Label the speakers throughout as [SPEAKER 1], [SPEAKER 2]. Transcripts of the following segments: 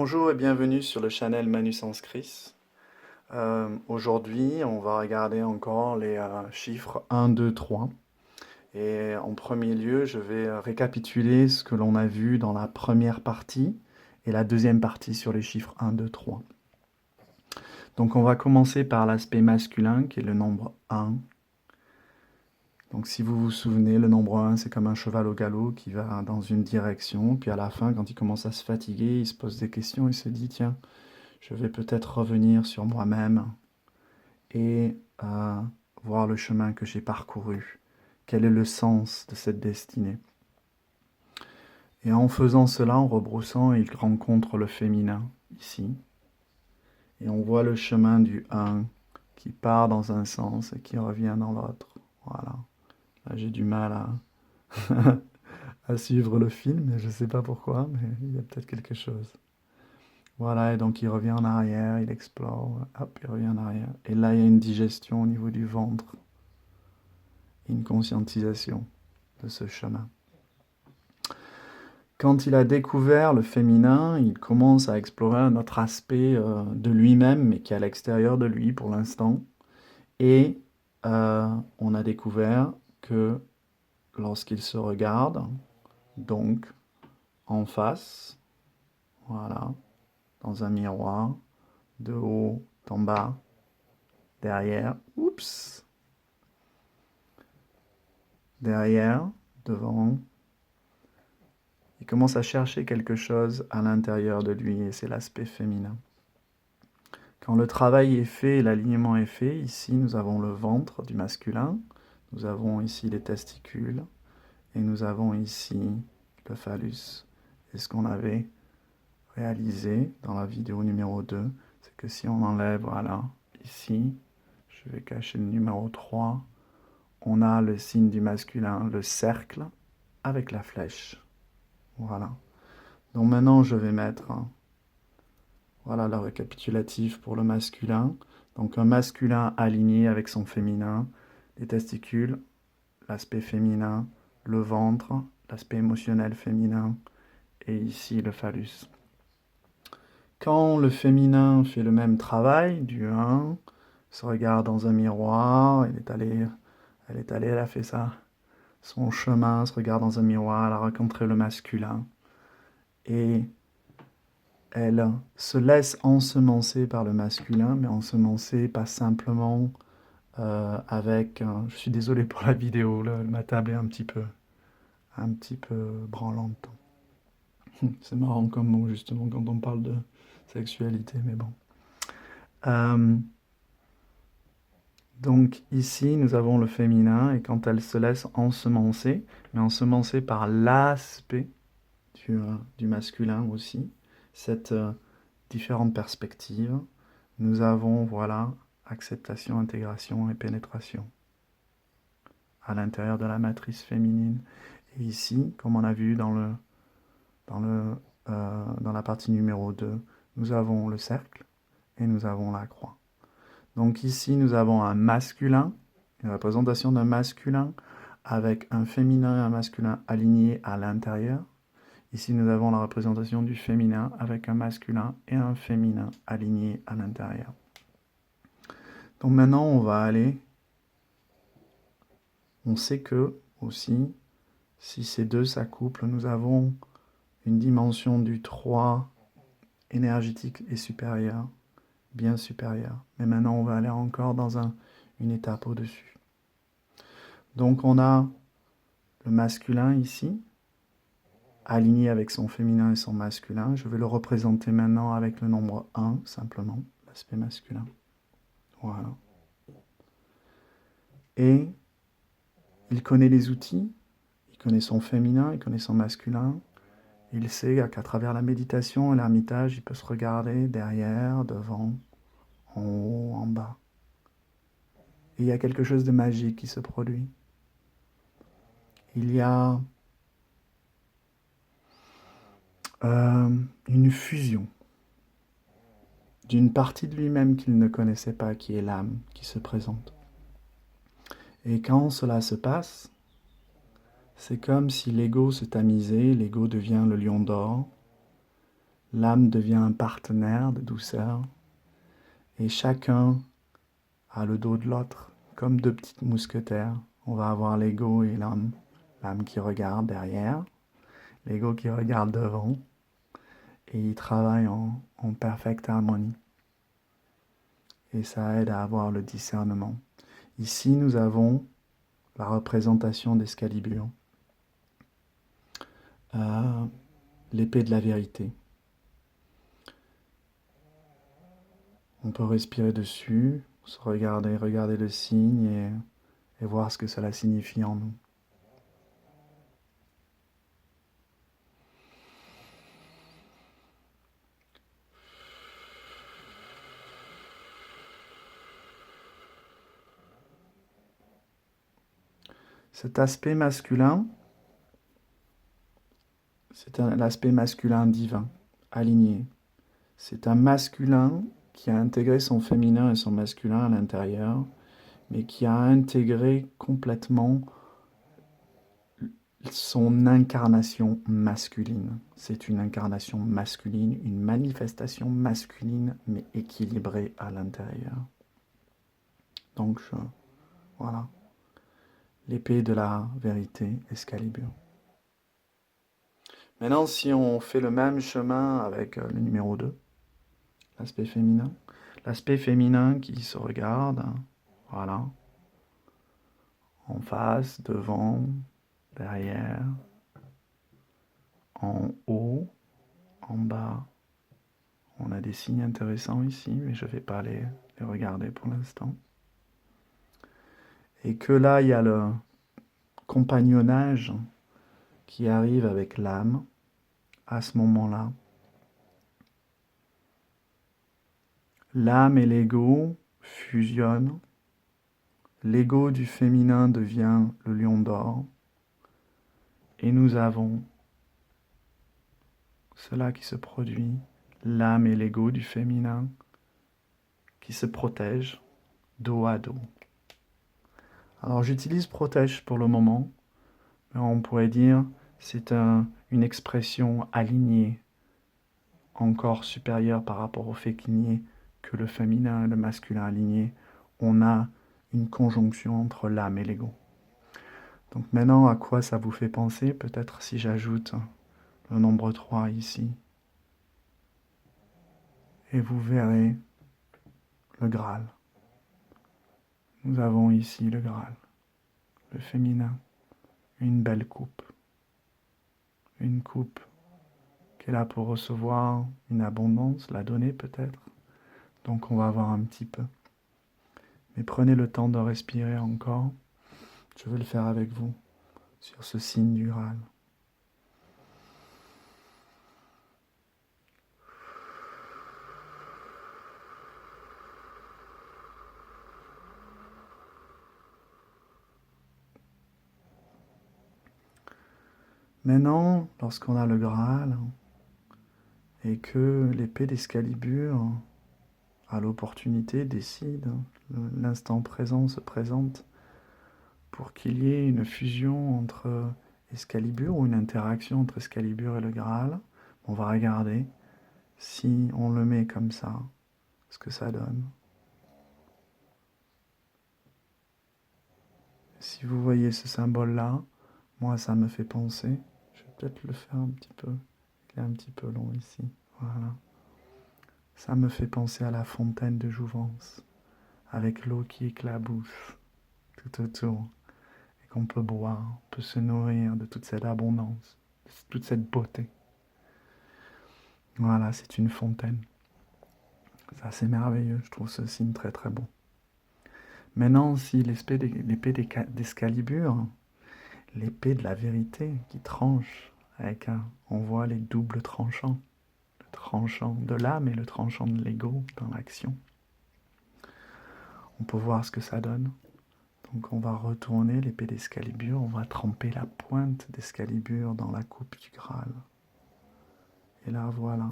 [SPEAKER 1] Bonjour et bienvenue sur le channel Manu Sanskrit. Aujourd'hui, on va regarder encore les chiffres 1, 2, 3. Et en premier lieu, je vais récapituler ce que l'on a vu dans la première partie et la deuxième partie sur les chiffres 1, 2, 3. Donc on va commencer par l'aspect masculin qui est le nombre 1. Donc si vous vous souvenez, le nombre 1, c'est comme un cheval au galop qui va dans une direction, puis à la fin, quand il commence à se fatiguer, il se pose des questions, il se dit, tiens, je vais peut-être revenir sur moi-même et voir le chemin que j'ai parcouru. Quel est le sens de cette destinée? Et en faisant cela, en rebroussant, il rencontre le féminin ici. Et on voit le chemin du 1 qui part dans un sens et qui revient dans l'autre. Voilà. Là, j'ai du mal à suivre le film, je ne sais pas pourquoi, mais il y a peut-être quelque chose. Voilà, et donc il revient en arrière, il explore, hop, il revient en arrière. Et là, il y a une digestion au niveau du ventre, une conscientisation de ce chemin. Quand il a découvert le féminin, il commence à explorer un autre aspect de lui-même, mais qui est à l'extérieur de lui pour l'instant. Et on a découvert que lorsqu'il se regarde, donc en face, voilà, dans un miroir, de haut en bas, derrière, oups, derrière, devant. Il commence à chercher quelque chose à l'intérieur de lui et c'est l'aspect féminin. Quand le travail est fait et l'alignement est fait, ici nous avons le ventre du masculin, nous avons ici les testicules et nous avons ici le phallus. Et ce qu'on avait réalisé dans la vidéo numéro 2, c'est que si on enlève, voilà, ici, je vais cacher le numéro 3, on a le signe du masculin, le cercle, avec la flèche. Voilà. Donc maintenant, je vais mettre, voilà, le récapitulatif pour le masculin. Donc un masculin aligné avec son féminin, les testicules, l'aspect féminin, le ventre, l'aspect émotionnel féminin, et ici le phallus. Quand le féminin fait le même travail, du 1, se regarde dans un miroir, elle a fait ça, son chemin, se regarde dans un miroir, elle a rencontré le masculin. Et elle se laisse ensemencer par le masculin, mais ensemencer pas simplement avec... je suis désolé pour la vidéo, là, ma table est un petit peu branlante. C'est marrant comme mot, justement, quand on parle de sexualité, mais bon. Donc ici, nous avons le féminin, et quand elle se laisse ensemencer, mais ensemencer par l'aspect du masculin aussi, cette différente perspective, nous avons, voilà, acceptation, intégration et pénétration à l'intérieur de la matrice féminine. Et ici, comme on a vu dans la partie numéro 2, nous avons le cercle et nous avons la croix. Donc ici, nous avons un masculin, une représentation d'un masculin avec un féminin et un masculin alignés à l'intérieur. Ici, nous avons la représentation du féminin avec un masculin et un féminin alignés à l'intérieur. Donc maintenant, on va aller... On sait que, aussi, si ces deux s'accouplent, nous avons une dimension du 3 énergétique et supérieure, bien supérieure. Mais maintenant, on va aller encore dans une étape au-dessus. Donc on a le masculin ici, aligné avec son féminin et son masculin. Je vais le représenter maintenant avec le nombre 1, simplement, l'aspect masculin. Voilà. Et il connaît les outils, il connaît son féminin, il connaît son masculin. Il sait qu'à travers la méditation et l'ermitage, il peut se regarder derrière, devant, en haut, en bas. Et il y a quelque chose de magique qui se produit. Il y a une fusion d'une partie de lui-même qu'il ne connaissait pas, qui est l'âme, qui se présente. Et quand cela se passe, c'est comme si l'ego se tamisait, l'ego devient le lion d'or, L'âme devient un partenaire de douceur et chacun a le dos de l'autre, comme deux petites mousquetaires. On va avoir l'ego et l'âme. L'âme qui regarde derrière, l'ego qui regarde devant, et ils travaillent en perfecte harmonie. Et ça aide à avoir le discernement. Ici, nous avons la représentation d'Excalibur, l'épée de la vérité. On peut respirer dessus, se regarder le signe et voir ce que cela signifie en nous. Cet aspect masculin, c'est l'aspect masculin divin, aligné. C'est un masculin qui a intégré son féminin et son masculin à l'intérieur, mais qui a intégré complètement son incarnation masculine. C'est une incarnation masculine, une manifestation masculine, mais équilibrée à l'intérieur. Donc, voilà. L'épée de la vérité, Excalibur. Maintenant, si on fait le même chemin avec le numéro 2, l'aspect féminin qui se regarde, voilà, en face, devant, derrière, en haut, en bas. On a des signes intéressants ici, mais je ne vais pas les regarder pour l'instant. Et que là, il y a le compagnonnage qui arrive avec l'âme à ce moment-là. L'âme et l'ego fusionnent. L'ego du féminin devient le lion d'or. Et nous avons cela qui se produit, l'âme et l'ego du féminin qui se protègent dos à dos. Alors j'utilise protège pour le moment, mais on pourrait dire c'est une expression alignée, encore supérieure par rapport au fait qu'il n'y ait que le féminin et le masculin alignés. On a une conjonction entre l'âme et l'ego. Donc maintenant, à quoi ça vous fait penser? Peut-être si j'ajoute le nombre 3 ici. Et vous verrez le Graal. Nous avons ici le Graal, le féminin, une belle coupe. Une coupe qui est là pour recevoir une abondance, la donner peut-être. Donc on va voir un petit peu. Mais prenez le temps de respirer encore. Je vais le faire avec vous sur ce signe du Graal. Maintenant, lorsqu'on a le Graal et que l'épée d'Excalibur, à l'opportunité, décide, l'instant présent se présente pour qu'il y ait une fusion entre Excalibur ou une interaction entre Excalibur et le Graal, on va regarder si on le met comme ça, ce que ça donne. Si vous voyez ce symbole-là, moi ça me fait penser, je vais peut-être le faire un petit peu, il est un petit peu long ici, voilà. Ça me fait penser à la fontaine de jouvence, avec l'eau qui éclabousse tout autour, et qu'on peut boire, on peut se nourrir de toute cette abondance, de toute cette beauté. Voilà, c'est une fontaine. C'est assez merveilleux, je trouve ce signe très très beau. Maintenant, si l'épée d'Excalibur, l'épée de la vérité qui tranche, on voit les doubles tranchants, le tranchant de l'âme et le tranchant de l'ego dans l'action. On peut voir ce que ça donne. Donc on va retourner l'épée d'Excalibur, on va tremper la pointe d'Excalibur dans la coupe du Graal. Et là voilà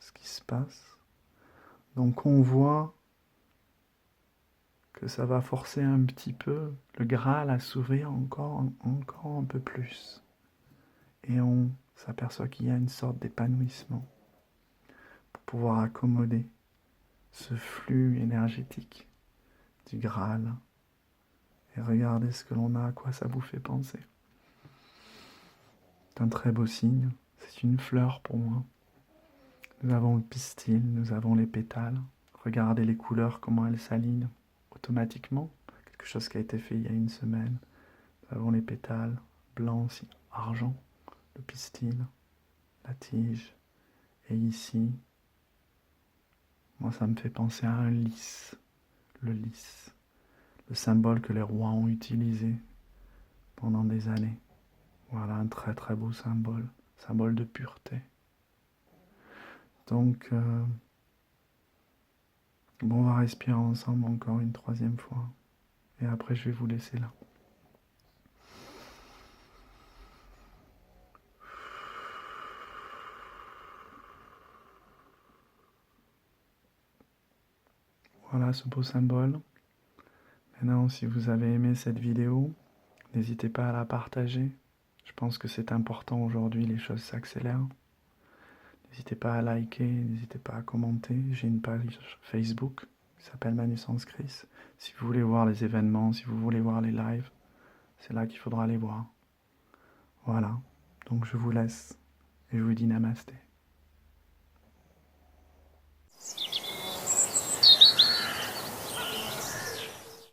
[SPEAKER 1] ce qui se passe. Donc on voit que ça va forcer un petit peu le Graal à s'ouvrir encore un peu plus. Et on s'aperçoit qu'il y a une sorte d'épanouissement. pouvoir accommoder ce flux énergétique du Graal. Et regardez ce que l'on a, à quoi ça vous fait penser. C'est un très beau signe, c'est une fleur pour moi. Nous avons le pistil, nous avons les pétales. Regardez les couleurs, comment elles s'alignent automatiquement. Quelque chose qui a été fait il y a une semaine. Nous avons les pétales, blanc, argent, le pistil, la tige. Et ici, moi ça me fait penser à un lys, le lys, le symbole que les rois ont utilisé pendant des années. Voilà un très très beau symbole, symbole de pureté. Donc, bon, on va respirer ensemble encore une troisième fois. Et après, je vais vous laisser là. Voilà ce beau symbole. Maintenant, si vous avez aimé cette vidéo, n'hésitez pas à la partager. Je pense que c'est important aujourd'hui, les choses s'accélèrent. N'hésitez pas à liker, n'hésitez pas à commenter. J'ai une page Facebook qui s'appelle Manu Sans Chris. Si vous voulez voir les événements, si vous voulez voir les lives, c'est là qu'il faudra les voir. Voilà, donc je vous laisse et je vous dis namasté.